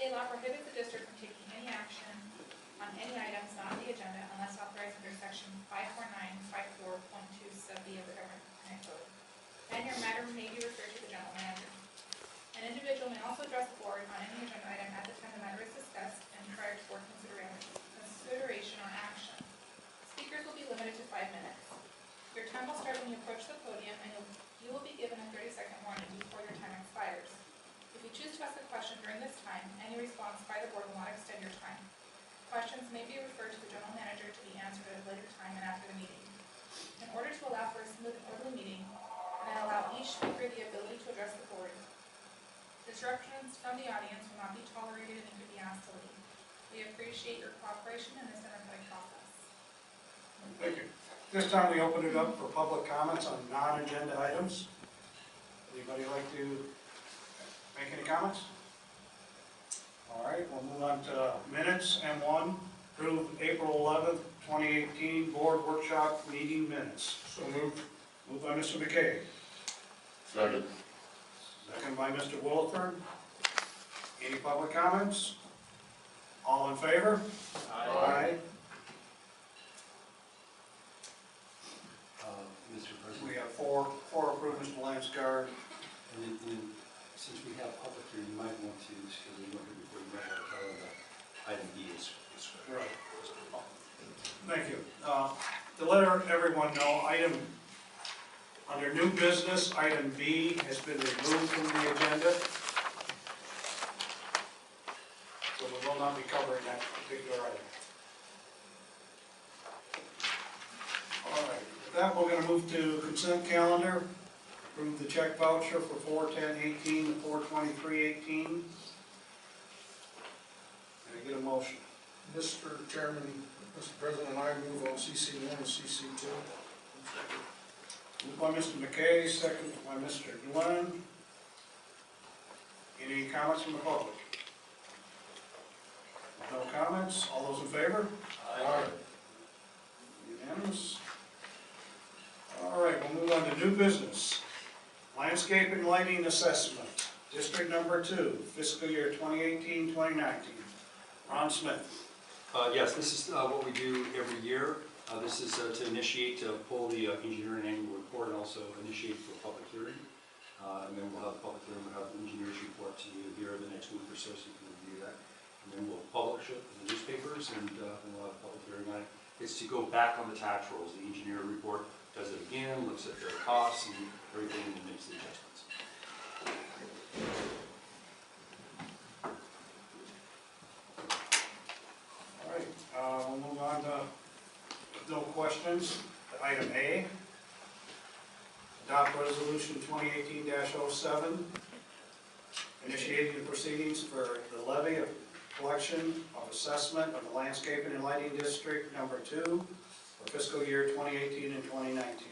State law prohibits the district from taking any action on any items not on the agenda unless authorized under section 54954.2 sub B of the Government Code. And your matter may be referred to the general manager. An individual may also address the board on any agenda item at the time the matter is discussed and prior to board consideration or action. Speakers will be limited to 5 minutes. Your time will start when you approach the podium, and you will be given a 30-second warning before your time expires. If you choose to ask a question during this time, any response by the board will not extend your time. Questions may be referred to the general manager to be answered at a later time and after the meeting. In order to allow for a smooth and orderly meeting, and allow each speaker the ability to address the board, disruptions from the audience will not be tolerated and could be asked to leave. We appreciate your cooperation in this democratic process. Thank you. This time we open it up for public comments on non-agenda items. Anybody like to make any comments? All right, we'll move on to minutes. M1, approve April 11th, 2018 board workshop meeting minutes. So moved. Moved by Mr. MacKay. Second. Second by Mr. Williford. Any public comments? All in favor? Aye. Mr. President, We have four approved, Mr. Landsgaard. and since we have public here, you might want to schedule a look before you might want to tell them that item B is Right. Thank you. To let everyone know, under new business, item B has been removed from the agenda. So we will not be covering that particular item. All right, with that, we're going to move to consent calendar. Approve the check voucher for 4/10/18 to 4/23/18. Can I get a motion? Mr. Chairman, Mr. President, I move on CC1 and CC2. Moved by Mr. MacKay, second by Mr. Glennan. Any comments from the public? No comments? All those in favor? Aye. Unanimous. All right, we'll move on to new business. Landscape and lighting assessment, District Number 2, Fiscal Year 2018-2019. Ron Smith. Yes, this is what we do every year. This is to initiate, to pull the engineering annual report and also initiate for a public hearing. And then we'll have a public hearing, we'll have the engineer's report to you here the next week or so, so you can review that. And then we'll publish it in the newspapers, and we'll have a public hearing on it. It's to go back on the tax rolls. The engineer report does it again, looks at their costs and everything, and makes the adjustments. All right, we'll move on to, no questions, to item A. Adopt Resolution 2018-07, initiating the proceedings for the levy of collection of assessment of the Landscaping and Lighting District Number 2 for fiscal year 2018 and 2019.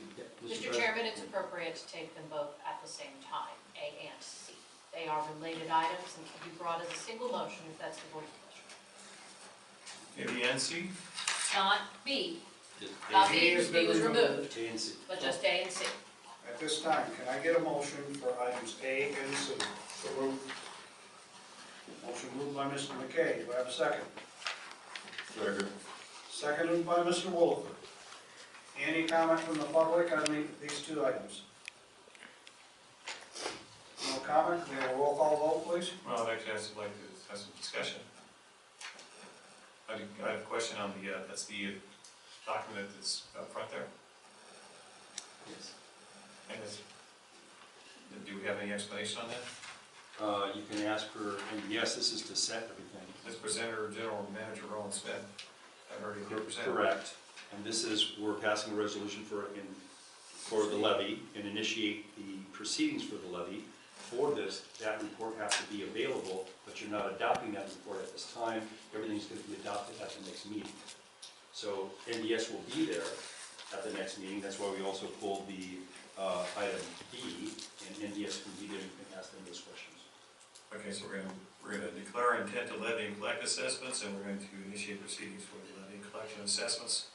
Mr. Chairman, it's appropriate to take them both at the same time, A and C. They are related items and can be brought as a single motion if that's the board's pleasure. A, B, and C? Not B, A not B, B was removed, and C. but just A and C. At this time, can I get a motion for items A and C? So moved. Motion moved by Mr. MacKay. Do I have a second? Second. Seconded by Mr. Williford. Any comment from the public on these two items? No comment? Can we have a roll call vote, please? Well, actually, I'd like to have some discussion. I have a question on the, that's the document that's up front there. Yes. And do we have any explanation on that? You can ask for, and yes, this is to set everything. This presenter, General Manager Roland Smith. I've already heard presented. Correct. And this is, we're passing a resolution for the levy and initiate the proceedings for the levy. For this, that report has to be available, but you're not adopting that report at this time. Everything's going to be adopted at the next meeting. So NDS will be there at the next meeting. That's why we also pulled the item B, and NDS can be there and can ask them those questions. Okay, so we're going to declare intent to levy and collect assessments, and we're going to initiate proceedings for the levy and collection assessments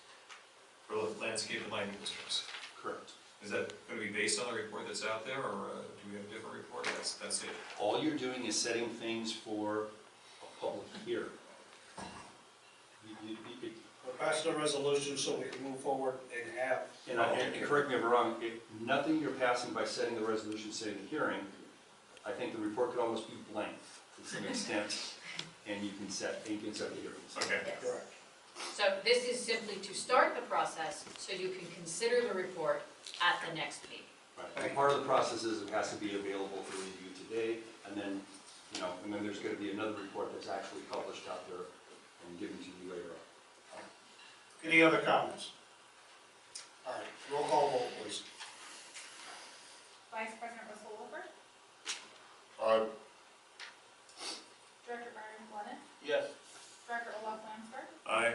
for landscape and lighting districts. Correct. Is that going to be based on the report that's out there, or do we have a different report? That's it. All you're doing is setting things for a public hearing. Pass the resolution so we can move forward and have. And correct me if I'm wrong, nothing you're passing by setting the resolution, setting the hearing, I think the report could almost be blank to some extent, and you can set the hearings. Okay. Yes. Correct. So this is simply to start the process so you can consider the report at the next meeting. Right. And part of the process is it has to be available for review today, and then, and then there's going to be another report that's actually published out there and given to you later on. Any other comments? All right, roll call vote, please. Vice President Russell Williford, Aye. Director Byron Glennan, Yes. Director Olaf Landsgaard, Aye.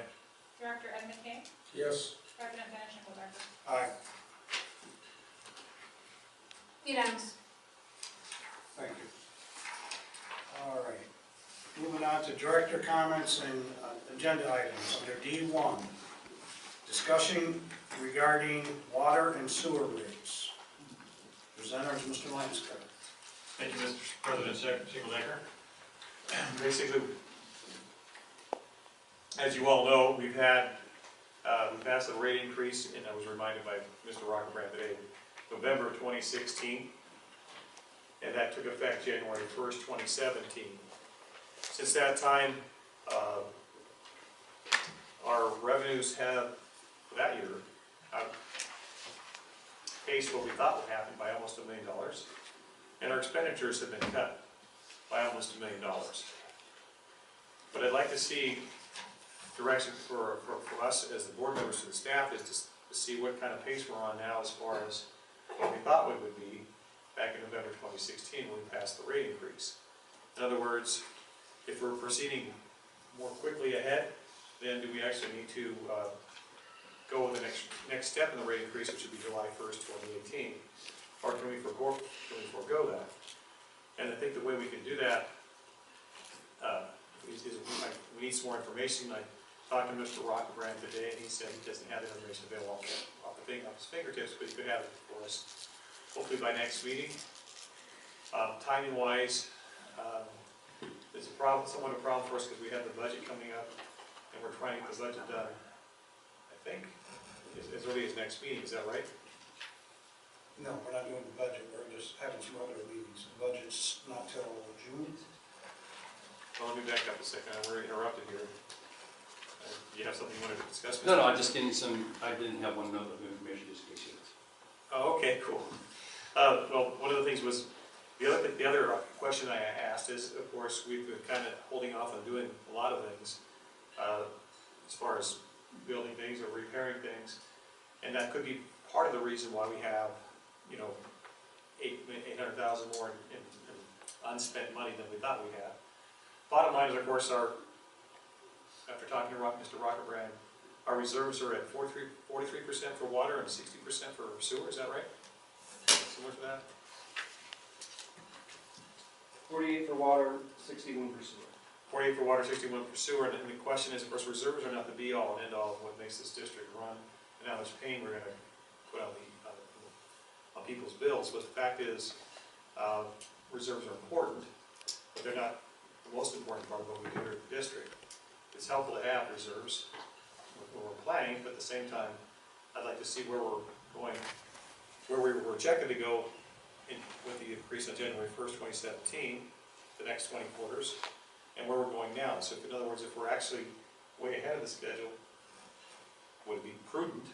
Director Ed MacKay, Yes. President Glennan and Shingeldecker. Aye, Unanimous. thank you. All right, moving on to director comments and agenda items. Under D1, discussion regarding water and sewer rates. Presenter is Mr. Landsgaard. Thank you, Mr. President Shingeldecker. Basically, as you all know, we passed a rate increase, and I was reminded by Mr. Rockerbrand today, November 2016, and that took effect January 1st, 2017. Since that time, our revenues have, for that year, paced what we thought would happen by almost $1 million, and our expenditures have been cut by almost $1 million. But I'd like to see direction for us as the board members and the staff is to see what kind of pace we're on now as far as what we thought we would be back in November 2016 when we passed the rate increase. In other words, if we're proceeding more quickly ahead, then do we actually need to go with the next step in the rate increase, which would be July 1st, 2018? Or can we forego that? And I think the way we can do that is we need some more information. I talked to Mr. Rockerbrand today, and he said he doesn't have the information available off his fingertips, but he could have it for us hopefully by next meeting. Timing wise, it's somewhat a problem for us because we have the budget coming up, and we're trying to get the budget done, I think, as early as next meeting. Is that right? No, we're not doing the budget, we're just having some other meetings. The budget's not till June. Well, let me back up a second. We're interrupted here. Do you have something you wanted to discuss? No, I'm just getting I didn't have one note of information just in case you did. Oh, okay, cool. Well, one of the things was, the other question I asked is, of course, we've been kind of holding off on doing a lot of things as far as building things or repairing things, and that could be part of the reason why we have, $800,000 more in unspent money than we thought we had. Bottom line is, of course, after talking to Mr. Rockerbrand, our reserves are at 43% for water and 60% for sewer. Is that right? Similar to that? 48 for water, 61 for sewer. 48 for water, 61 for sewer, and the question is, of course, reserves are not the be-all and end-all of what makes this district run, and how much pain we're going to put on people's bills. But the fact is, reserves are important, but they're not the most important part of what we do here at the district. It's helpful to have reserves when we're planning, but at the same time, I'd like to see where we're going, where we were projected to go with the increase on January 1st, 2017, the next 20 quarters, and where we're going now. So in other words, if we're actually way ahead of the schedule, would it be prudent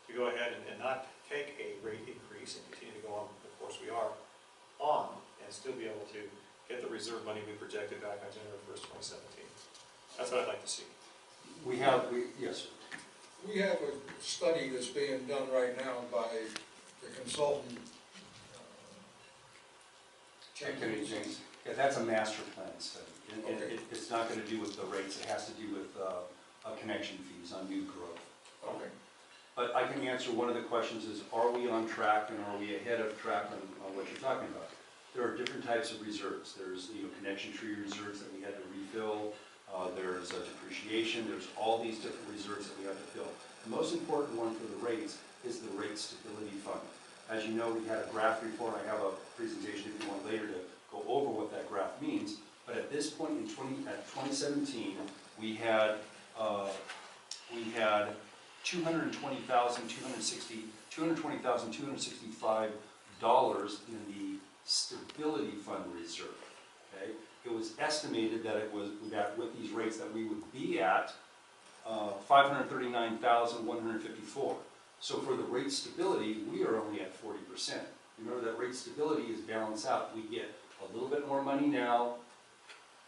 to go ahead and not take a rate increase and continue to go on, of course we are, and still be able to get the reserve money we projected back on January 1st, 2017. That's what I'd like to see. Yes, sir. We have a study that's being done right now by the consultant. James. Yeah, that's a master plan study. Okay. It's not going to do with the rates, it has to do with connection fees on new growth. Okay. But I can answer one of the questions is, are we on track and are we ahead of track on what you're talking about? There are different types of reserves. There's connection tree reserves that we had to refill. There's depreciation. There's all these different reserves that we have to fill. The most important one for the rates is the rate stability fund. As you know, we had a graph report. I have a presentation if you want later to go over what that graph means. But at this point in 2017, we had $220,265 in the stability fund reserve, okay? It was estimated that that with these rates that we would be at $539,154. So for the rate stability, we are only at 40%. Remember that rate stability is balanced out. We get a little bit more money now,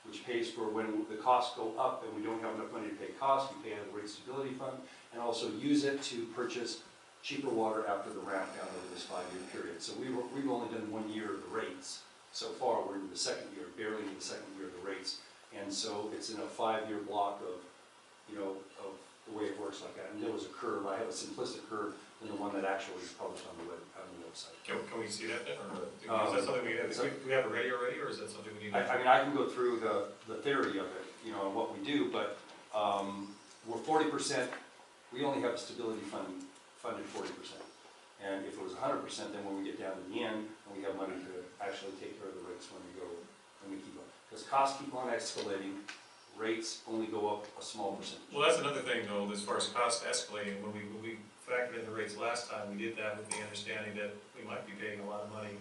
which pays for when the costs go up and we don't have enough money to pay costs, we pay out of the rate stability fund, and also use it to purchase cheaper water after the ramp down over this 5-year period. So we've only done 1 year of the rates. So far, we're in the second year, barely in the second year of the rates. And so it's in a 5-year block of the way it works like that. And there was a curve, I have a simplistic curve than the one that actually is published on the website. Can we see that then, or is that something we have, do we have it ready already, or is that something we need? I mean, I can go through the theory of it, and what we do, but we're 40%, we only have a stability fund funded 40%. And if it was 100%, then when we get down to the end, we have money to actually take care of the rates when we keep on. Because costs keep on escalating, rates only go up a small percentage. Well, that's another thing though, as far as cost escalating, when we factored in the rates last time, we did that with the understanding that we might be paying a lot of money,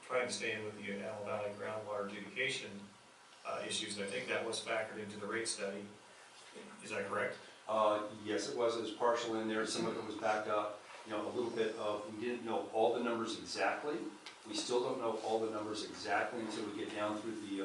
trying to stay in with the Antelope Valley groundwater adjudication issues. And I think that was factored into the rate study. Is that correct? Yes, it was. It was partial in there. Some of it was backed up. A little bit of, we didn't know all the numbers exactly. We still don't know all the numbers exactly until we get down through the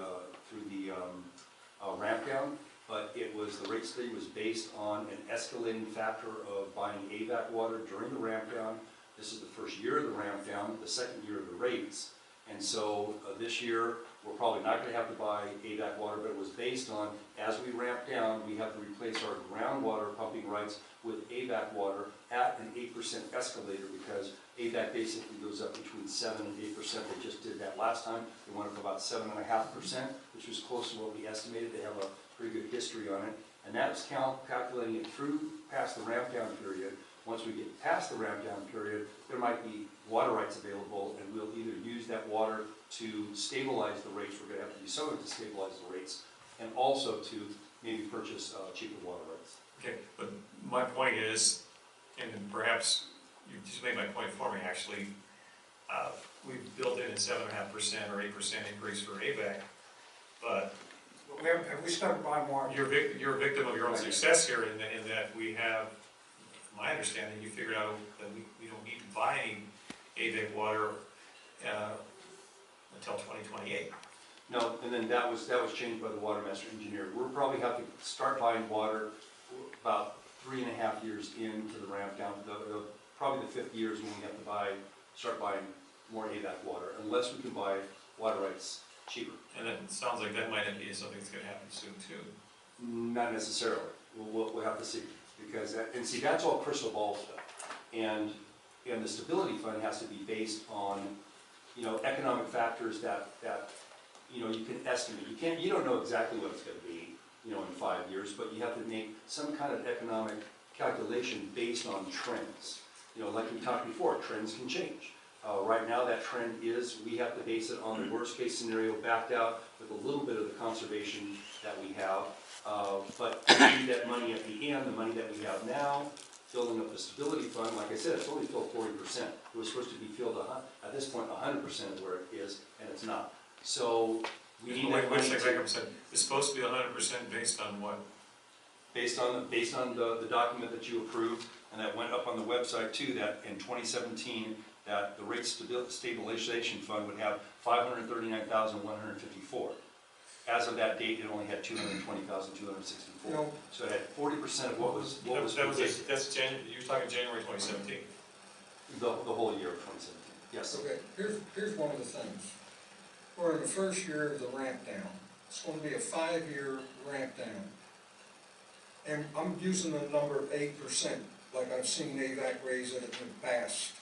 ramp down. But the rate study was based on an escalating factor of buying AVAC water during the ramp down. This is the first year of the ramp down, the second year of the rates. And so this year, we're probably not going to have to buy AVAC water, but it was based on, as we ramp down, we have to replace our groundwater pumping rights with AVAC water at an 8% escalator, because AVAC basically goes up between 7 and 8%. They just did that last time. They went up about 7.5%, which was close to what we estimated. They have a pretty good history on it. And that was calculating it through past the ramp down period. Once we get past the ramp down period, there might be water rights available, and we'll either use that water to stabilize the rates. We're going to have to do something to stabilize the rates, and also to maybe purchase cheaper water rights. Okay, but my point is, and perhaps you just made my point for me actually, we've built in a 7.5% or 8% increase for AVAC, but Have we started buying water? you're a victim of your own success here in that we have, my understanding, you figured out that we don't need to buy any AVAC water until 2028. No, and then that was changed by the water master engineer. We'll probably have to start buying water about 3.5 years into the ramp down. Probably the 5th year is when we have to start buying more AVAC water, unless we can buy water rights cheaper. And it sounds like that might be something that's going to happen soon too. Not necessarily. We'll have to see, because that's all crystal ball stuff. And the stability fund has to be based on economic factors that you can estimate. You don't know exactly what it's going to be in 5 years, but you have to make some kind of economic calculation based on trends. Like we talked before, trends can change. Right now, that trend is we have to base it on the worst case scenario backed out with a little bit of the conservation that we have. But we need that money at the end, the money that we have now, filling up the stability fund. Like I said, it's only filled 40%. It was supposed to be filled at this point 100% of where it is, and it's not. So we need that money. It's supposed to be 100% based on what? Based on the document that you approved, and that went up on the website too, that in 2017, that the rate stabilization fund would have $539,154. As of that date, it only had $220,264. So it had 40% of what was predicted. That's January. You're talking January 2017. The whole year of 2017. Yes. Okay, here's one of the things. We're in the first year of the ramp down. It's going to be a 5-year ramp down. And I'm using the number 8%, like I've seen AVAC raise it in the past.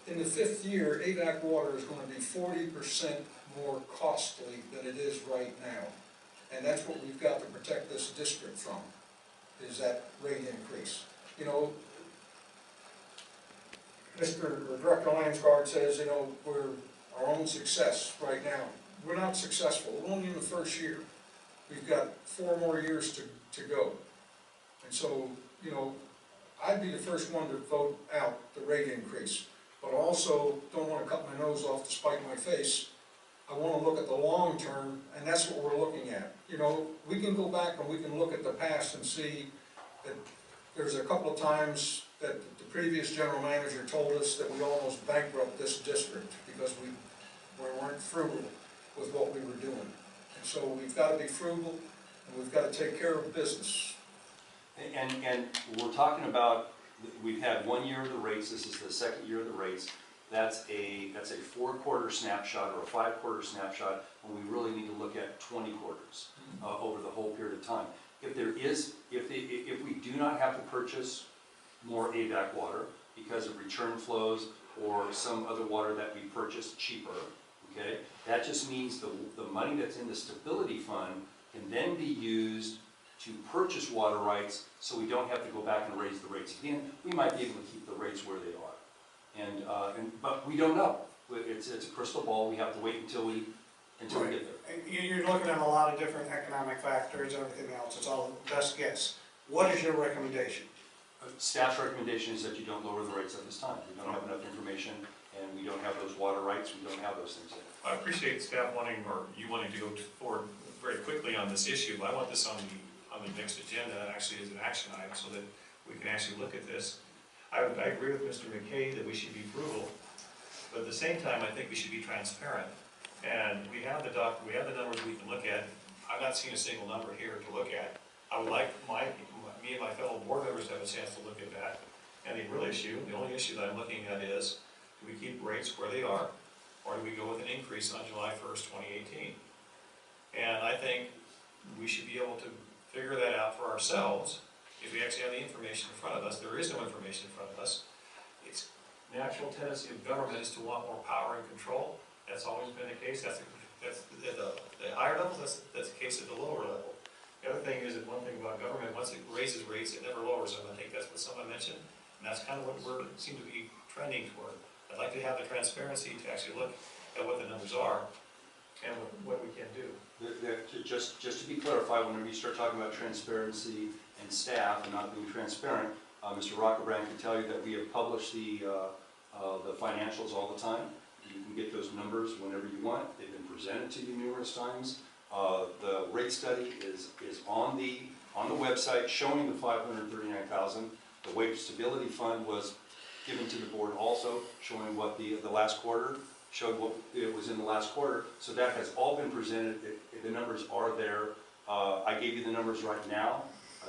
In the 5th year, AVAC water is going to be 40% more costly than it is right now. And that's what we've got to protect this district from, is that rate increase. Mr. Director Landsgaard says, we're our own success right now. we're not successful, we're only in the first year. We've got 4 more years to go. And so, you know, I'd be the first one to vote out the rate increase, but also don't want to cut my nose off to spite my face. I want to look at the long term, and that's what we're looking at. You know, we can go back and we can look at the past and see that there's a couple of times that the previous general manager told us that we almost bankrupt this district because we weren't frugal with what we were doing. And so we've got to be frugal, and we've got to take care of business. And we're talking about, we've had 1 year of the rates, this is the second year of the rates. That's a 4-quarter snapshot or a 5-quarter snapshot, and we really need to look at 20 quarters over the whole period of time. If we do not have to purchase more AVAC water because of return flows or some other water that we purchase cheaper, okay, that just means the money that's in the stability fund can then be used to purchase water rights, so we don't have to go back and raise the rates again. We might be able to keep the rates where they are, but we don't know. It's a crystal ball. We have to wait until we get there. You're looking at a lot of different economic factors, everything else. It's all best guess. What is your recommendation? Staff's recommendation is that you don't lower the rates at this time. We don't have enough information, and we don't have those water rights. We don't have those things yet. I appreciate staff wanting, or you wanting to go forward very quickly on this issue, but I want this on the next agenda, actually as an action item, so that we can actually look at this. I agree with Mr. MacKay that we should be frugal, but at the same time, I think we should be transparent. And we have the numbers we can look at. I've not seen a single number here to look at. I would like me and my fellow board members to have a chance to look at that. And the only issue that I'm looking at is, do we keep rates where they are, or do we go with an increase on July 1st, 2018? And I think we should be able to figure that out for ourselves if we actually have the information in front of us. There is no information in front of us. It's natural tendency of government is to want more power and control. That's always been the case. That's at the higher levels, that's the case at the lower level. The other thing is that one thing about government, once it raises rates, it never lowers them. I think that's what someone mentioned, and that's kind of what we seem to be trending toward. I'd like to have the transparency to actually look at what the numbers are and what we can do. Just to be clarified, whenever you start talking about transparency and staff and not being transparent, Mr. Rockerbrand can tell you that we have published the financials all the time. You can get those numbers whenever you want. They've been presented to you numerous times. The rate study is on the website showing the $539,000. The wage stability fund was given to the board also, showing what the last quarter showed, what it was in the last quarter. So that has all been presented. The numbers are there. I gave you the numbers right now.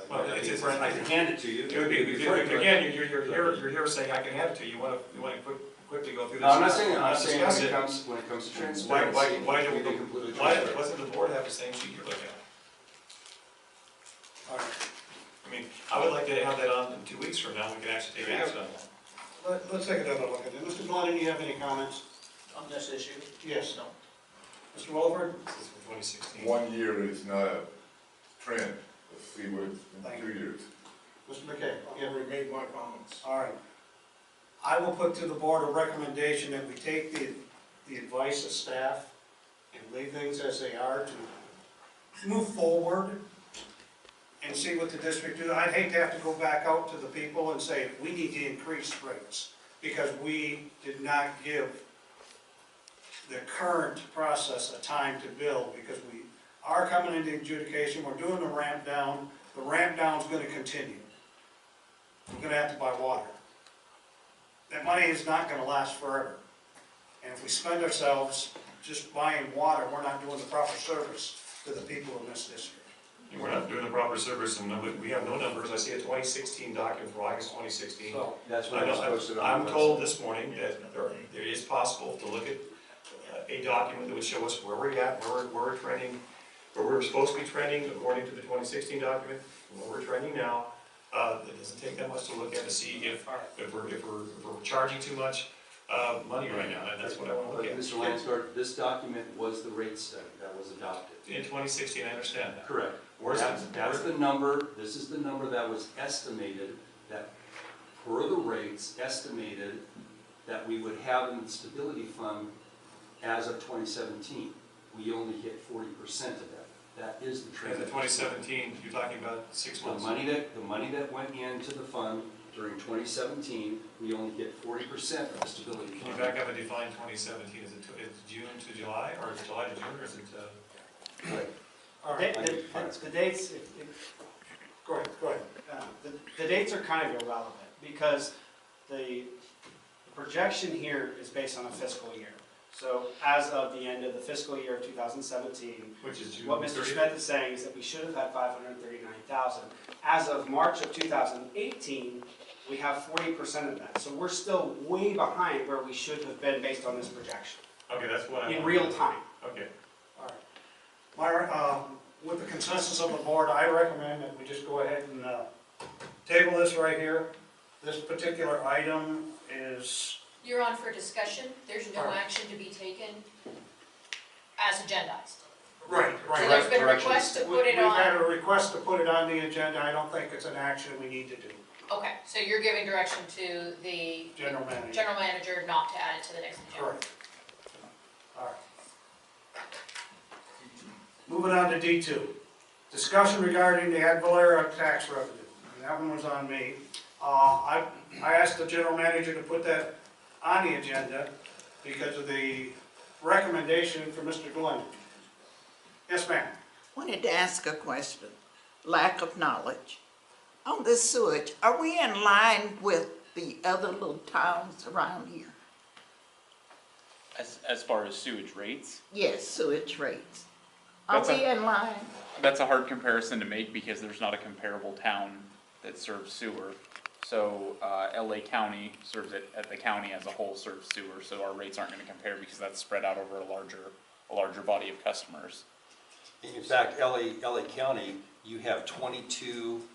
Well, I can hand it to you. Again, you're here saying I can hand it to you. You want to quickly go through this? No, I'm not saying when it comes to transparency. Why doesn't the board have the same sheet you're looking at? All right. I mean, I would like to have that on in 2 weeks from now. We can actually take action on that. Let's take another look at it. Mr. Glennan, you have any comments? On this issue? Yes. No. Mr. Williford? This is for 2016. 1 year is not a trend. Let's see what in 2 years. Mr. MacKay? I've already made my comments. All right. I will put to the board a recommendation that we take the advice of staff and leave things as they are to move forward and see what the district do. I'd hate to have to go back out to the people and say, we need to increase rates because we did not give the current process a time to build, because we are coming into adjudication, we're doing the ramp down. The ramp down's gonna continue. We're gonna have to buy water. That money is not gonna last forever. And if we spend ourselves just buying water, we're not doing the proper service to the people in this district. We're not doing the proper service, and we have no numbers. I see a 2016 document for August 2016. So, That's what was posted on I'm the told website. this morning that there is possible to look at a document that would show us where we're at, where we're trending, where we're supposed to be trending according to the 2016 document, where we're trending now. It doesn't take that much to look at to see if we're charging too much money right now, and that's what I want to look at. Mr. Landsgaard, this document was the rate study that was adopted. In 2016, I understand that. Correct. That's the number, this is the number that was estimated, that per the rates estimated that we would have in the stability fund as of 2017. we only hit 40% of that. That is the trend. In the 2017, you're talking about 6 The months. the money that went into the fund during 2017, we only hit 40% of the stability Can you fund. back up and define 2017? Is it June to July, or is it July to June, or is it? Right. All right, The dates, go ahead. the dates are kind of irrelevant, because the projection here is based on a fiscal year. So as of the end of the fiscal year of 2017, Which is June what Mr. 30th? Smith is saying is that we should have had 539,000. As of March of 2018, we have 40% of that. So we're still way behind where we should have been based on this projection, Okay, that's what I'm. in real time. Okay. All right. Myra, with the consensus of the board, I recommend that we just go ahead and table this right here. This particular item is, You're on for discussion, there's no Right. action to be taken as agendized. right. So there's been a request to put it We've had on, a request to put it on the agenda. I don't think it's an action we need to do. okay, so you're giving direction to the General manager. general manager not to add it to the next agenda. Correct. All right. Moving on to D2. Discussion regarding the ad valorem tax revenue. And that one was on me. I asked the general manager to put that on the agenda because of the recommendation from Mr. Glennan. Yes, ma'am. Wanted to ask a question. Lack of knowledge. On this sewage, are we in line with the other little towns around here? As far as sewage rates, Yes, sewage rates. Are That's a- we in line? that's a hard comparison to make because there's not a comparable town that serves sewer. So, LA County serves it, the county as a whole serves sewer, so our rates aren't gonna compare because that's spread out over a larger body of customers. In fact, LA County, you have 22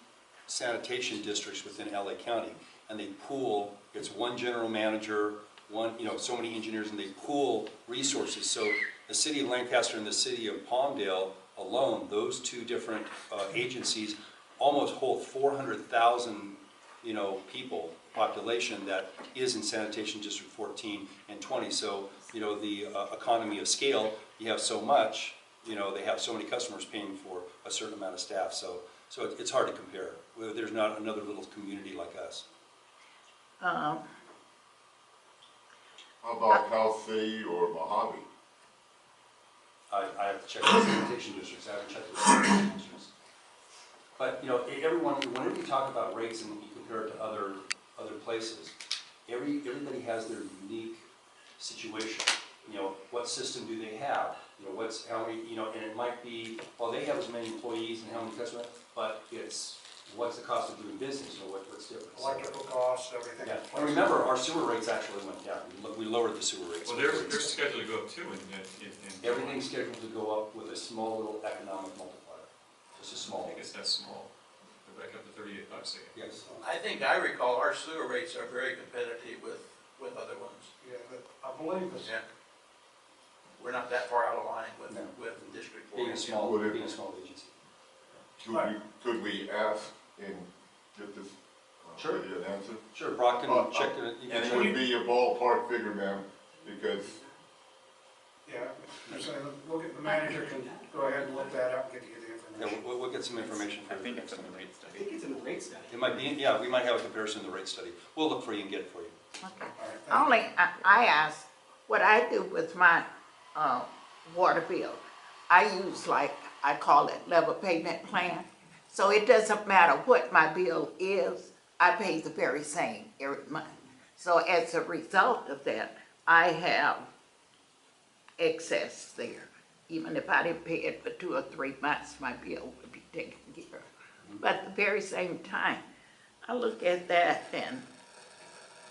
sanitation districts within LA County, and they pool, it's one general manager, so many engineers, and they pool resources. So the city of Lancaster and the city of Palmdale alone, those two different agencies almost hold 400,000, people, population that is in sanitation district 14 and 20. So, the economy of scale, you have so much, they have so many customers paying for a certain amount of staff. So it's hard to compare. There's not another little community like us. How about Cal City or Mojave? I have to check the sanitation districts, I haven't checked the sanitation districts. But, whenever you talk about rates and you compare it to other places, everybody has their unique situation. What system do they have? How many, and it might be, well, they have as many employees and how many customers, but it's, what's the cost of doing business, or what's different? Electrical costs, everything. Yeah, and remember, our sewer rates actually went down. We lowered the sewer rates. Well, they're scheduled to go up too in. Everything's scheduled to go up with a small little economic multiplier, just a I small. guess that's small. Go back up to $38 again. Yes. I think I recall our sewer rates are very competitive with other ones. Yeah, but I believe it's, Yeah. We're not that far out of line with, No. with District 4. Being a small agency. Could we ask and get this, Sure. get an answer? Sure, Brock can check it. You And can it check would it. be a ballpark figure, ma'am, because yeah, I'm saying, look at the manager can go ahead and look that up and get you the Yeah, information. we'll get some information for I you. think it's in the rate I study. think it's in the rate study. It might be, yeah, we might have a comparison in the rate study. We'll look for you and get it for you. Okay. All right, thank you. Only, I asked, what I do with my water bill, I use I call it level payment plan. So it doesn't matter what my bill is, I pay the very same every month. So as a result of that, I have excess there. Even if I didn't pay it for 2 or 3 months, my bill would be taken care of. But at the very same time, I look at that and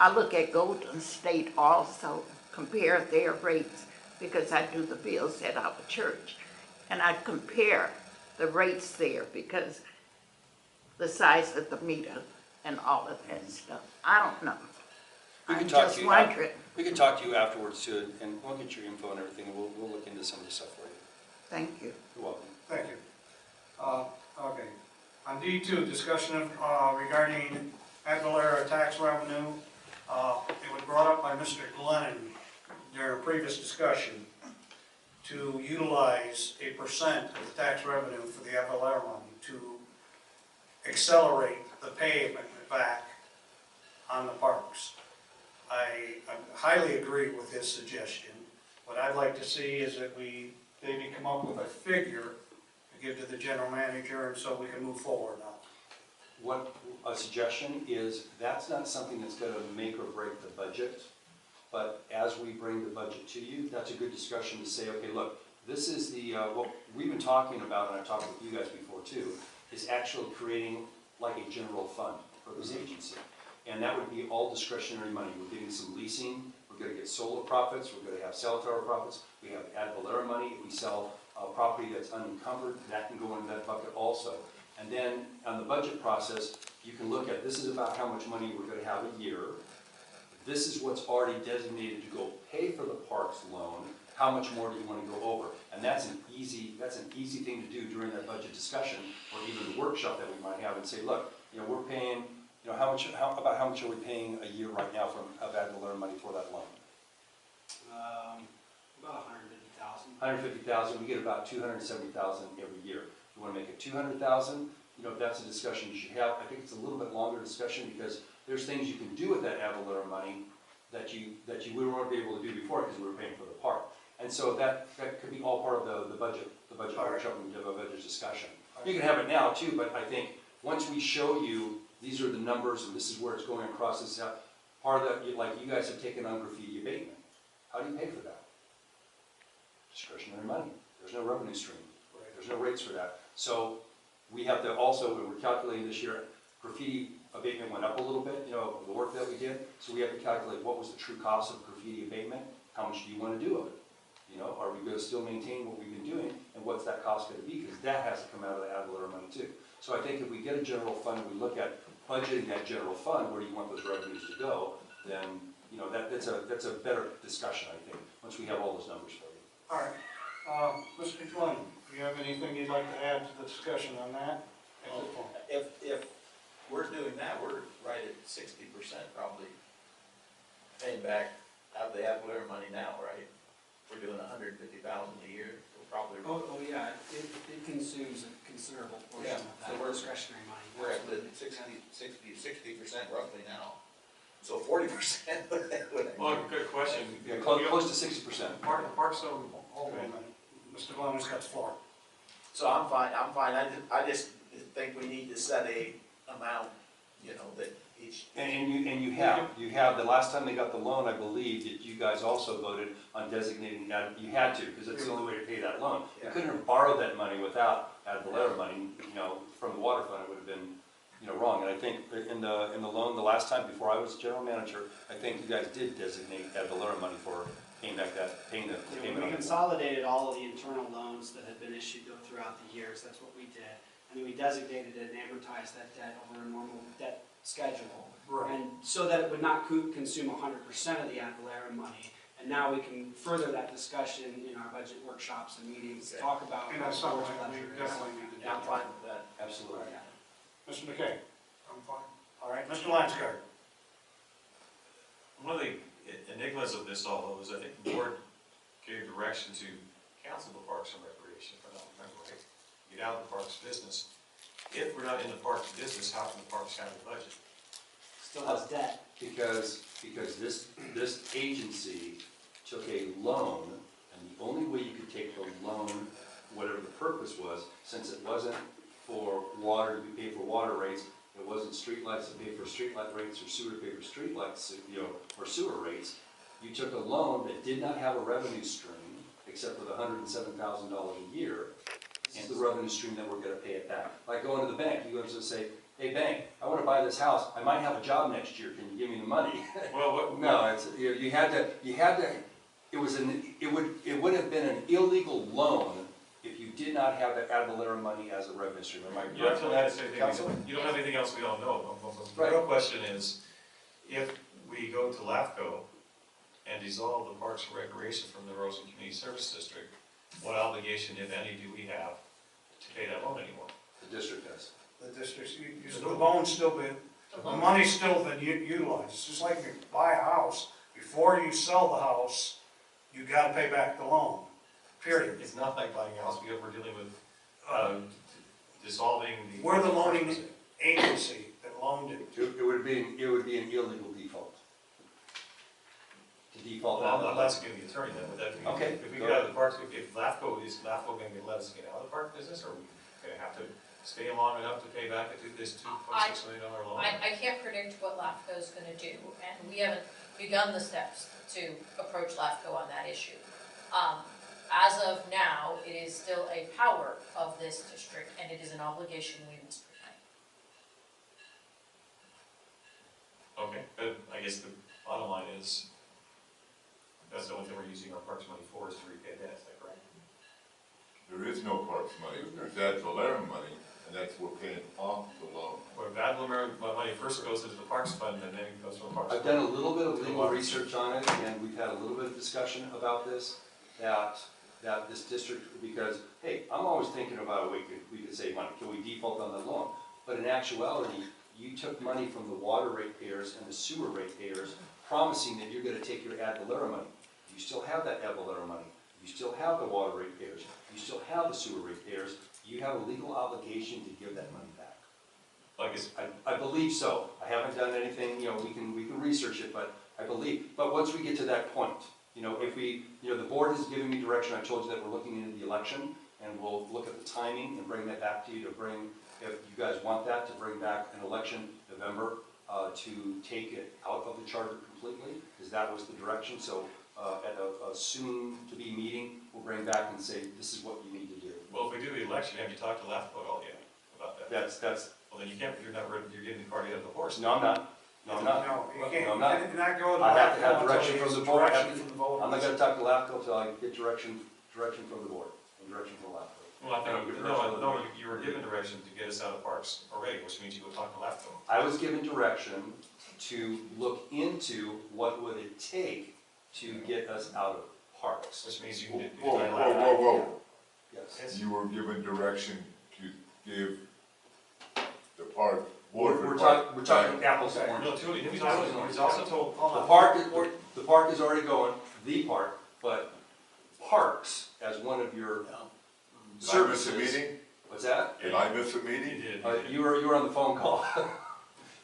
I look at Golden State also, compare their rates, because I do the bills at our church. And I compare the rates there because the size of the meter and all of that stuff. I don't know. We can I'm talk to just you wondering. We can talk to you afterwards too, and we'll get your info and everything, and we'll look into some of the stuff for you. Thank you. You're welcome. Thank you. Okay. On D2, discussion regarding ad valorem tax revenue. It was brought up by Mr. Glennan during a previous discussion to utilize a percent of the tax revenue for the FLR money to accelerate the payment back on the parks. I highly agree with his suggestion. What I'd like to see is that we maybe come up with a figure to give to the general manager, and so we can move forward now. What a suggestion is, that's not something that's gonna make or break the budget, but as we bring the budget to you, that's a good discussion to say, okay, look, this is the, what we've been talking about, and I've talked with you guys before too, is actually creating like a general fund for this agency. And that would be all discretionary money. We're getting some leasing, we're gonna get solar profits, we're gonna have cell tower profits, we have ad valorem money. If we sell property that's unencumbered, that can go into that bucket also. And then on the budget process, you can look at, this is about how much money we're gonna have a year. This is what's already designated to go pay for the parks loan. How much more do you wanna go over? And that's an easy thing to do during that budget discussion, or even the workshop that we might have, and say, look, you know, we're paying, you know, how much are we paying a year right now from ad valorem money for that loan? About $150,000. $150,000, we get about $270,000 every year. You wanna make it $200,000, you know, that's a discussion you should have. I think it's a little bit longer discussion because there's things you can do with that ad valorem money that you weren't able to do before because we were paying for the park. And so that could be all part of the budget workshop and the budget discussion. You can have it now too, but I think once we show you, these are the numbers and this is where it's going across this, part of that, like you guys have taken on graffiti abatement. How do you pay for that? Discretionary money. There's no revenue stream. There's no rates for that. So we have to also, when we're calculating this year, graffiti abatement went up a little bit, you know, the work that we did. So we have to calculate what was the true cost of graffiti abatement. How much do you want to do of it? You know, are we going to still maintain what we've been doing? And what's that cost going to be? Because that has to come out of the ad valorem money too. So I think if we get a general fund, we look at budgeting that general fund, where do you want those revenues to go, then, you know, that's a better discussion, I think, once we have all those numbers for you. All right. Mr. Glennan, do you have anything you'd like to add to the discussion on that? If we're doing that, we're right at 60% probably paying back out of the ad valorem money now, right? We're doing $150,000 a year, we'll probably. Oh, yeah, it consumes a considerable portion Yeah, of so that we're- discretionary money. We're at the 60% roughly now. So 40% would. Well, good question. Yeah, close to 60%. Parks on, Hold on a minute. Mr. Glennan's got the floor. So I'm fine. I just think we need to set a amount, you know, that each. And you have, the last time they got the loan, I believe that you guys also voted on designating that, you had to, because it's the only way to pay that loan. You Yeah. couldn't have borrowed that money without ad valorem money, you know, from the water fund, it would have been, you know, wrong. And I think that in the loan, the last time, before I was general manager, I think you guys did designate ad valorem money for paying back that, paying the Yeah, payment we on the. consolidated all of the internal loans that had been issued throughout the years, that's what we did. And then we designated it and amortized that debt over a normal debt schedule. Right. And so that it would not consume 100% of the ad valorem money. And now we can further that discussion in our budget workshops and meetings, to talk about. And that's something we definitely need to do. Yeah, I'm fine with that. Absolutely. Yeah. Mr. MacKay? I'm fine. All right, Mr. Landsgaard? one of the enigmas of this all though is I think the board gave direction to cancel the Parks and Recreation, if I don't remember right. Get out of the parks business. If we're not in the parks business, how can the parks have a budget? Still has debt. Because this agency took a loan, and the only way you could take the loan, whatever the purpose was, since it wasn't for water to be paid for water rates, it wasn't streetlights to pay for streetlight rates or sewer to pay for streetlights, you know, or sewer rates. You took a loan that did not have a revenue stream, except for the $107,000 a year, and the revenue stream that we're gonna pay it back. Like going to the bank, you go to say, hey bank, I wanna buy this house, I might have a job next year, can you give me the money? Well, what? No, it's, you had to, it would have been an illegal loan if you did not have that ad valorem money as a revenue stream. Am I You don't correct on have that, anything, Council? you don't have anything else we don't know. The Right. real question is, if we go to LAFCO and dissolve the Parks and Recreation from the Rosen Community Service District, what obligation, if any, do we have to pay that loan anymore? The district does. The district's, the loan's still been, the money's still been utilized. It's just like you buy a house, before you sell the house, you gotta pay back the loan. period. It's not like buying a house, we're dealing with, dissolving the. We're the loaning agency that loaned it. It would be an illegal default. To default Well, that. I'm not asking the attorney then, would that be? Okay. If we get out of the park, if LAFCO gonna let us get out of the park business, or are we gonna have to stay long enough to pay back this $2.6 million loan? I can't predict what LAFCO's gonna do, and we haven't begun the steps to approach LAFCO on that issue. As of now, it is still a power of this district, and it is an obligation we must repay. Okay, but I guess the bottom line is, that's the only thing we're using our parks money for, is to repay debt, is that correct? There is no parks money, there's ad valorem money, and that's we're paying off the loan. Where ad valorem money first goes into the parks fund, and then it goes from the parks. I've done a little bit of legal research on it, and we've had a little bit of discussion about this, that this district, because, hey, I'm always thinking about, we could save money, can we default on the loan? But in actuality, you took money from the water ratepayers and the sewer ratepayers, promising that you're gonna take your ad valorem money. You still have that ad valorem money, you still have the water ratepayers, you still have the sewer ratepayers, you have a legal obligation to give that money back. Like it's, I believe so. I haven't done anything, we can research it, but I believe. But once we get to that point, if we, the board has given me direction, I told you that we're looking into the election, and we'll look at the timing and bring that back to you to bring, if you guys want that, to bring back an election November, to take it out of the charter completely, because that was the direction. So at a soon-to-be meeting, we'll bring back and say, this is what you need to do. well, if we do the election, have you talked to LAFCO at all yet about that? That's, Well, then you can't, you're getting the cart ahead of the horse. no, I'm not. No, I'm not. No, you can't, No, I'm you not. cannot go to I have to have LAFCO direction until from you the get board. direction from the voters. I'm not gonna talk to LAFCO until I get direction from the board, and direction from LAFCO. Well, I think, no, you were given direction to get us out of parks already, which means you go talk to LAFCO. I was given direction to look into what would it take to get us out of parks. Which means you Whoa, did. whoa, whoa, whoa. Yes. You were given direction to give the park. We're talking apples to oranges. No, Julie, he was also told, The park is already going, the park, but parks as one of your Did I miss services. a meeting? What's that? Did I miss a meeting? you did. You were on the phone call.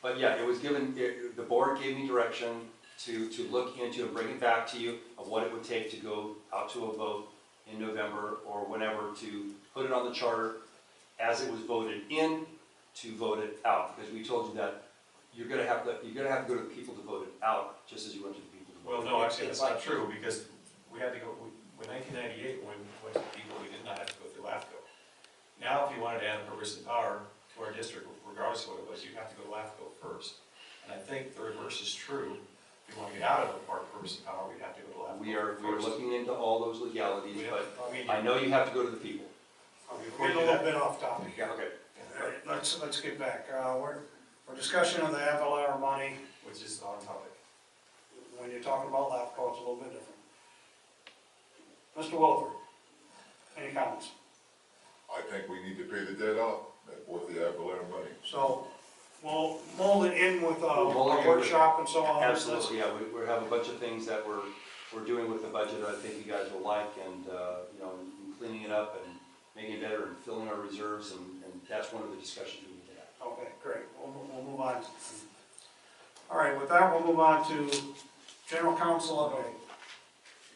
But yeah, it was given, the board gave me direction to look into and bring it back to you of what it would take to go out to a vote in November or whenever to put it on the charter as it was voted in, to vote it out. Because we told you that you're gonna have to go to the people to vote it out, just as you went to the people to vote Well, it no, in. actually, that's not true, because we had to go, when 1998, when we went to the people, we did not have to go through LAFCO. Now, if you wanted to add a purpose and power to our district, regardless of what it was, you have to go to LAFCO first. And I think the reverse is true. If you want to get out of the park purpose and power, we'd have to go to LAFCO We are first. looking into all those legalities, but mean, I know you have to go to the people. We're a little bit off topic. Yeah, okay. All right, let's get back. We're discussing on the ad valorem money. which is on topic. When you're talking about LAFCO, it's a little bit different. Mr. Williford, any comments? I think we need to pay the debt off, with the ad valorem money. So we'll mold it in with We'll mold it a in with- workshop and so on. Absolutely, yeah, we have a bunch of things that we're doing with the budget that I think you guys will like, and, and cleaning it up and making it better and filling our reserves, and that's one of the discussions we need to have. Okay, great. We'll move on. All right, with that, we'll move on to general counsel update.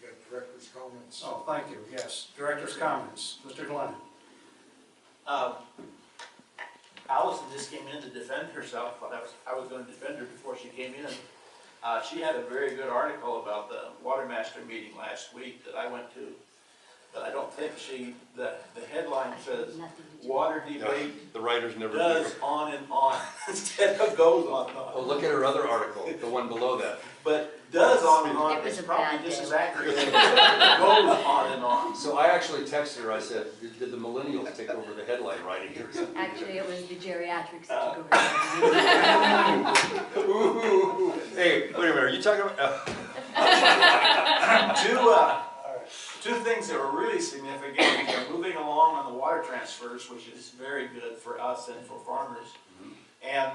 You got director's comments? Oh, thank you, yes. Director's comments. Mr. Glennan. Allison just came in to defend herself, but I was gonna defend her before she came in. She had a very good article about the water master meeting last week that I went to. But I don't think the headline says, water debate The writers never. does on and on, instead of goes on and Oh, on. look at her other article, the one below that. But does on and on It was is a probably bad just day. as accurate as goes on and on. So I actually texted her, I said, did the millennials take over the headline writing here? Actually, it was the geriatrics that took over. Ooh, hey, wait a minute, are you talking about? Two things that were really significant, they're moving along on the water transfers, which is very good for us and for farmers. And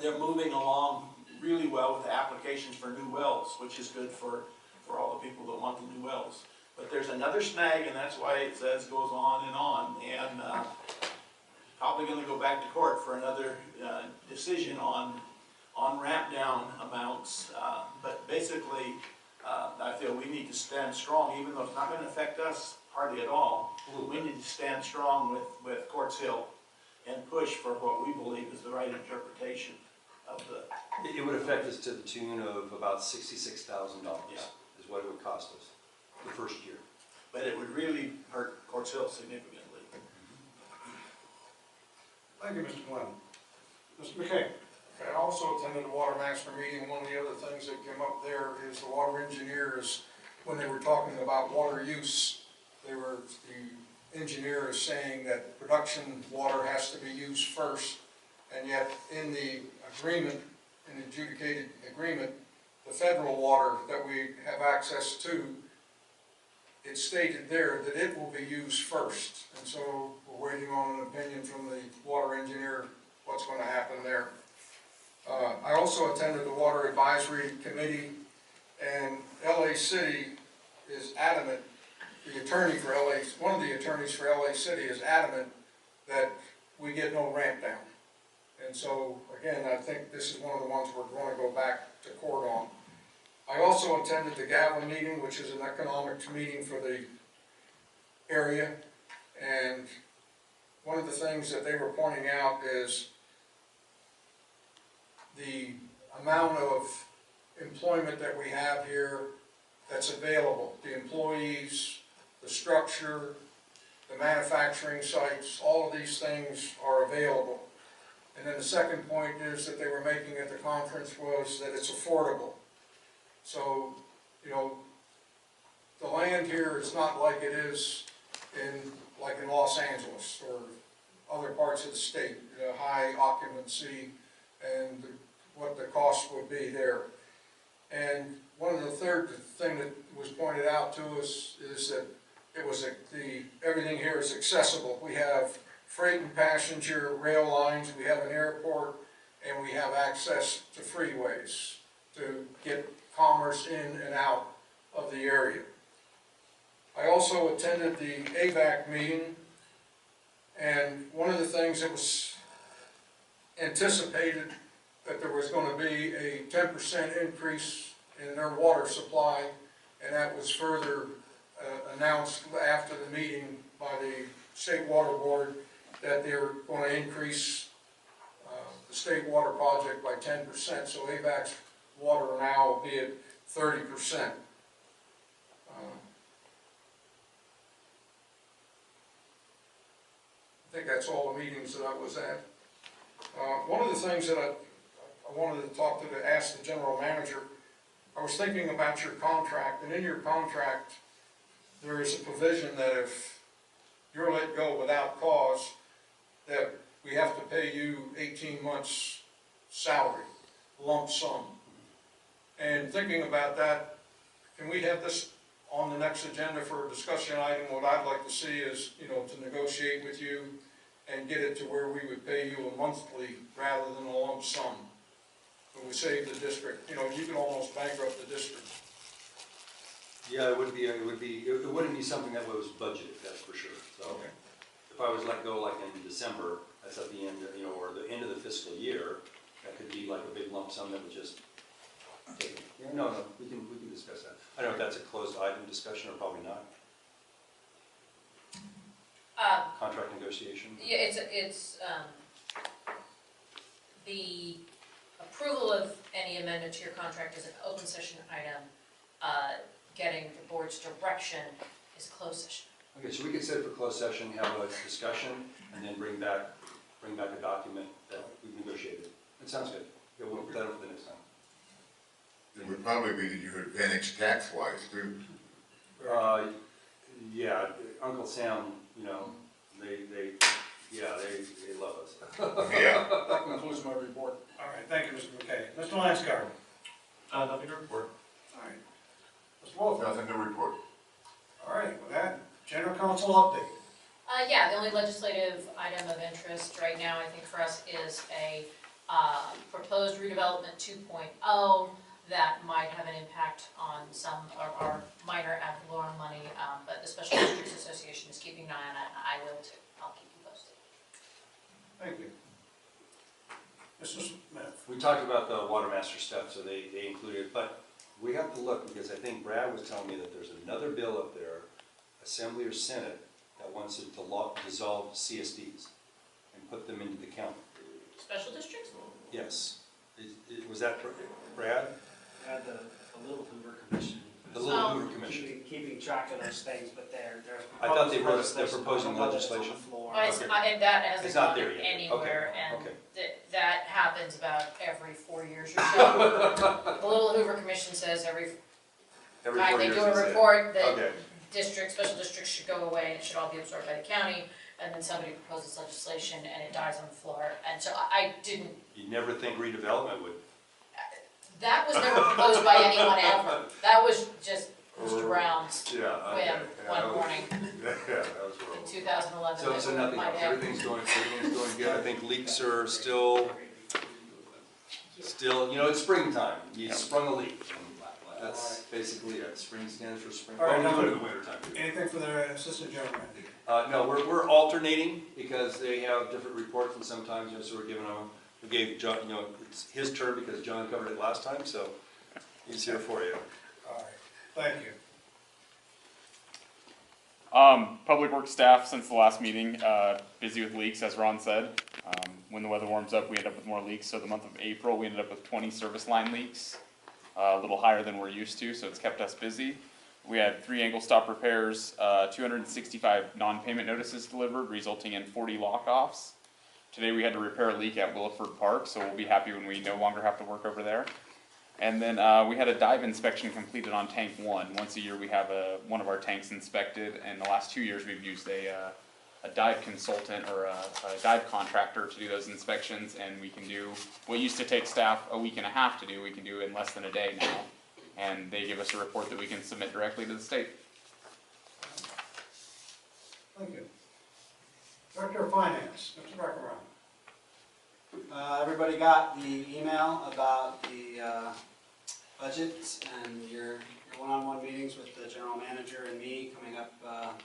they're moving along really well with the applications for new wells, which is good for all the people that want the new wells. But there's another snag, and that's why it says goes on, and probably gonna go back to court for another decision on ramp down amounts. But basically, I feel we need to stand strong, even though it's not gonna affect us hardly at all. We need to stand strong with Courts Hill and push for what we believe is the right interpretation of the. It would affect us to the tune of about $66,000 Yeah. is what it would cost us the first year. But it would really hurt Courts Hill significantly. Thank you, Mr. Glenn. Mr. MacKay? I also attended the water master meeting. One of the other things that came up there is the water engineers, when they were talking about water use, the engineer is saying that production water has to be used first, and yet in the agreement, in the adjudicated agreement, the federal water that we have access to, it's stated there that it will be used first. And so we're waiting on an opinion from the water engineer, what's going to happen there. I also attended the Water Advisory Committee, and LA City is adamant, one of the attorneys for LA City is adamant that we get no ramp down. And so, again, I think this is one of the ones we're going to go back to court on. I also attended the Gavin meeting, which is an economics meeting for the area, and one of the things that they were pointing out is the amount of employment that we have here that's available. The employees, the structure, the manufacturing sites, all of these things are available. And then the second point is that they were making at the conference was that it's affordable. So, you know, the land here is not like it is like in Los Angeles or other parts of the state, high occupancy and what the cost would be there. And one of the third thing that was pointed out to us is that everything here is accessible. We have freight and passenger rail lines, we have an airport, and we have access to freeways to get commerce in and out of the area. I also attended the AVAC meeting, and one of the things that was anticipated that there was going to be a 10% increase in their water supply, and that was further announced after the meeting by the State Water Board that they're going to increase the state water project by 10%. So AVAC's water now will be at 30%. I think that's all the meetings that I was at. One of the things that I wanted to ask the general manager, I was thinking about your contract, and in your contract, there is a provision that if you're let go without cause, that we have to pay you 18 months' salary, lump sum. And thinking about that, can we have this on the next agenda for a discussion item? What I'd like to see is, you know, to negotiate with you and get it to where we would pay you a monthly rather than a lump sum. When we save the district, you know, you can almost bankrupt the district. Yeah, it wouldn't be something that was budgeted, that's for sure. So Okay. if I was let go like in December, that's at the end, you know, or the end of the fiscal year, that could be like a big lump sum that would just take it. Yeah, no, we can discuss that. I don't know if that's a closed item discussion or probably not. Contract negotiation? Yeah, it's the approval of any amendment to your contract is an open session item. Getting the board's direction is closed session. Okay, so we could set it for closed session, have a discussion, and then bring back a document that we've negotiated. That sounds good. Yeah, we'll put that up for the next time. It would probably be that you're advantaged tax-wise too. Yeah, Uncle Sam, you know, they love us. Yeah. That concludes my report. All right, thank you, Mr. MacKay. Mr. Landsgaard? Nothing to report. All right. Mr. Williford? Nothing to report. All right, with that, general counsel update. Yeah, the only legislative item of interest right now, I think for us, is a proposed redevelopment 2.0. that might have an impact on some of our minor ad valorem money, but the Special Districts Association is keeping an eye on it, I will too, I'll keep you posted. Thank you. Mr. Smith? We talked about the water master stuff, so they included it, but we have to look, because I think Brad was telling me that there's another bill up there, Assembly or Senate, that wants it to dissolve CSDs and put them into the county. Special districts? Yes. Was that Brad? The Little Hoover Commission. The Little Hoover Commission. Keeping track of those things, but they're. I thought they're proposing legislation. Well, and that hasn't It's not gone there yet. anywhere, and Okay. that happens about every 4 years or so. The Little Hoover Commission says every 4 time they years do a they say. report that Okay. special districts should go away, and it should all be absorbed by the county, and then somebody proposes legislation, and it dies on the floor, and so I didn't, You never think redevelopment would. that was never proposed by anyone ever. That was just Mr. Brown's whim one morning Yeah, that was what I in was. 2011. So nothing else, everything's going good, I think leaks are still, it's springtime, you sprung a leak. That's basically it, spring stands for spring, All right, well, we now- go to the winter time. Anything for the Assistant General Manager? No, we're alternating because they have different reports and sometimes, so we're giving them, we gave John, it's his turn because John covered it last time, so he's here for you. All right, thank you. Public works staff since the last meeting, busy with leaks, as Ron said. When the weather warms up, we end up with more leaks. So the month of April, we ended up with 20 service line leaks, a little higher than we're used to, so it's kept us busy. We had 3 angle stop repairs, 265 non-payment notices delivered, resulting in 40 lock-offs. Today we had to repair a leak at Williford Park, so we'll be happy when we no longer have to work over there. And then we had a dive inspection completed on tank 1. Once a year we have one of our tanks inspected, and the last 2 years we've used a dive consultant or a dive contractor to do those inspections, and we can do what used to take staff a week and a half to do, we can do in less than a day now. And they give us a report that we can submit directly to the state. Thank you. Director of Finance, Mr. Beckerman. Everybody got the email about the budgets and your one-on-one meetings with the general manager and me coming up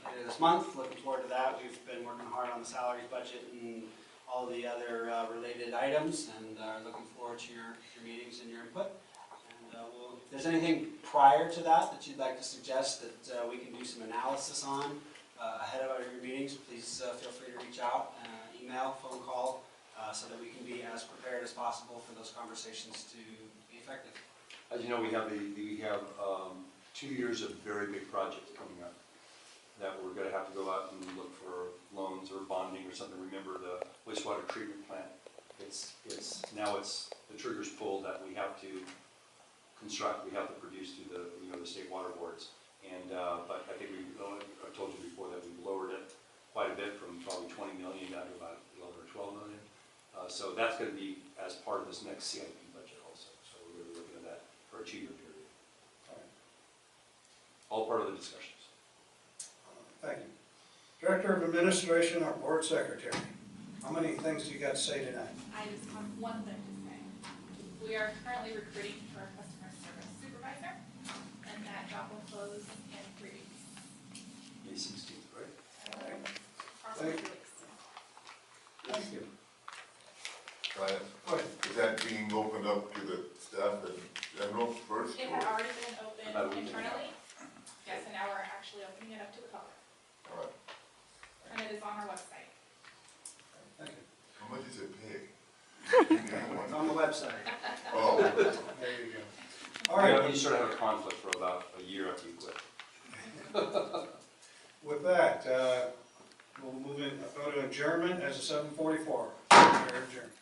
later this month. Looking forward to that. We've been working hard on the salaries budget and all the other related items, and looking forward to your meetings and your input. And if there's anything prior to that you'd like to suggest that we can do some analysis on ahead of your meetings, please feel free to reach out, email, phone call, so that we can be as prepared as possible for those conversations to be effective. As you know, we have 2 years of very big projects coming up that we're going to have to go out and look for loans or bonding or something. Remember the wastewater treatment plant? Now the trigger's pulled that we have to construct, we have to produce through the state water boards. And but I think I told you before that we've lowered it quite a bit from probably 20 million down to about 11 or 12 million. So that's going to be as part of this next CIP budget also. So we're going to be looking at that for a 2-year period. All part of the discussions. Thank you. Director of Administration or Board Secretary, how many things do you got to say tonight? I just have one thing to say. We are currently recruiting for a customer service supervisor, and that job will close in 3 weeks. May 16th, right? Approximately 3 weeks. Thank you. Brian, Go ahead. is that being opened up to the staff in general first? It had already been About a opened week ago. internally. Yes, and now we're actually opening it up to the public. All right. And it is on our website. Thank you. How much is it pay? It's on the website. Oh, There you go. All You right, know, you sort of have a conflict for about a year after you quit. with that, we'll move in, go to adjournment as of 7:44. We're adjourned.